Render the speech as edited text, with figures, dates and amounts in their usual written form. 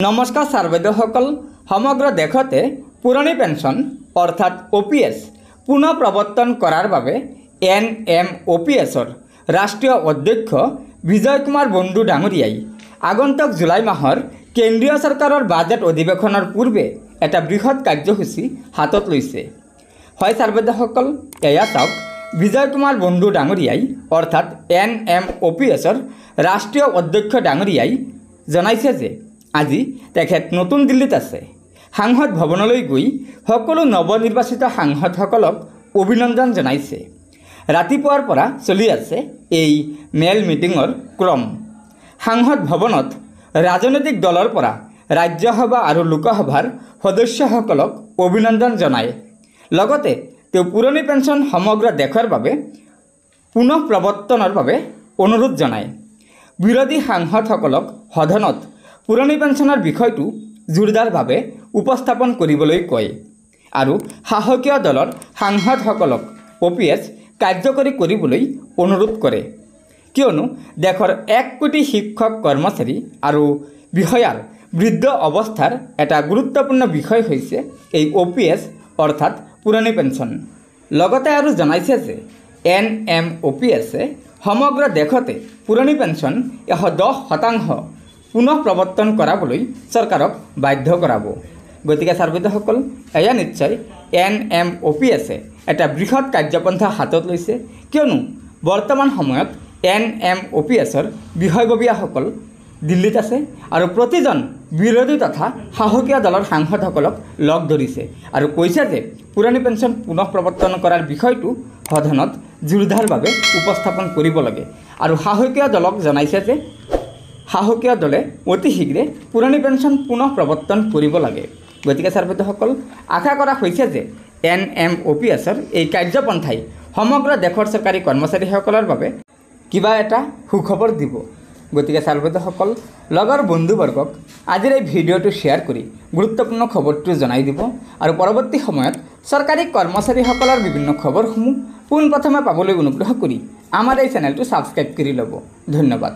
नमस्कार सर्वेदসকল समग्र देशते पुरानी पेंशन अर्थात ओपीएस पुनः प्रवर्तन करार बारे NMOPSर राष्ट्रीय अध्यक्ष विजय कुमार बंधु डांगरियाई आगंतुक जुलाई माहर केंद्रीय सरकारों बाजेट अधिवेशनर पूर्वे एटा बृहৎ कार्यसूची हाथत लैसे। হয় सर्वेदসকল एया चाওক विजय कुमार बंधु डांगरियाई अर्थात NMOPSर राष्ट्रीय अध्यक्ष डांगरियाई जनाइছে जे আজি তেখেত নতুন দিল্লীত আছে। সাংসদ ভৱনলৈ গৈ সকলো নৱনিৰ্বাচিত সাংসদসকলক অভিনন্দন জনাইছে। ৰাতিপুৱাৰ পৰা চলি আছে এই মেল মিটিঙৰ ক্ৰম। সাংসদ ভৱনত ৰাজনৈতিক দলৰ পৰা ৰাজ্যসভা আৰু লোকসভাৰ সদস্যসকলক অভিনন্দন জনায়। লগতে তেওঁ পুৰণি পেঞ্চন সমগ্ৰ দেশৰ বাবে পুনঃ প্ৰৱৰ্তনৰ বাবে অনুৰোধ জনায়। বিৰোধী সাংসদসকলক সদনত পুৰণি পেঞ্চনৰ বিষয়টো জোৰদাৰভাৱে উপস্থাপন কৰিবলৈ কয় আৰু শাসকীয় দলৰ সাংসদসকলক OPS কাৰ্যকৰী কৰিবলৈ অনুৰোধ কৰে, কিয়নো দেশৰ 1 কোটি শিক্ষক কৰ্মচাৰী আৰু বিষয়াৰ বৃদ্ধ অৱস্থাৰ এটা গুৰুত্বপূৰ্ণ বিষয় হৈছে এই OPS অৰ্থাৎ পুৰণি পেঞ্চন। লগতে আৰু জনাইছে যে NMOPSে সমগ্ৰ দেশতে পুৰণি পেঞ্চন 110% পুনঃ প্ৰৱৰ্তন কৰাবলৈ চৰকাৰক বাধ্য কৰাব। গতিকে ছাৰ্বেদসকল এয়া নিশ্চয় NMOPSে এটা বৃহৎ কাৰ্যপন্থা হাতত লৈছে, কিয়নো বৰ্তমান সময়ত NMOPSৰ বিষয়ববীয়াসকল দিল্লীত আছে আৰু প্ৰতিজন বিৰোধী তথা শাসকীয় দলৰ সাংসদসকলক লগ ধৰিছে আৰু কৈছে যে পুৰণি পেঞ্চন পুনঃ প্ৰৱৰ্তন কৰাৰ বিষয়টো সদনত জোৰদাৰভাৱে উপস্থাপন কৰিব লাগে আৰু শাসকীয় দলক জনাইছে যে শাসকীয় দলে অতি শীঘ্ৰে পুৰণি পেঞ্চন পুনঃ প্ৰৱৰ্তন কৰিব লাগে। গতিকে ছাৰ্বেদসকল আশা কৰা হৈছে যে NMOPSৰ এই কাৰ্যপন্থাই সমগ্ৰ দেশৰ চৰকাৰী কৰ্মচাৰীসকলৰ বাবে কিবা এটা সুখবৰ দিব। গতিকে ছাৰ্বেদসকল লগৰ বন্ধুবৰ্গক আজিৰ এই ভিডিঅ'টো শ্বেয়াৰ কৰি গুৰুত্বপূৰ্ণ খবৰটো জনাই দিব আৰু পৰৱৰ্তী সময়ত চৰকাৰী কৰ্মচাৰীসকলৰ বিভিন্ন খবৰসমূহ পোনপ্ৰথমে পাবলৈ অনুগ্ৰহ কৰি আমাৰ এই চেনেলটো ছাবস্ক্ৰাইব কৰি ল'ব। ধন্যবাদ।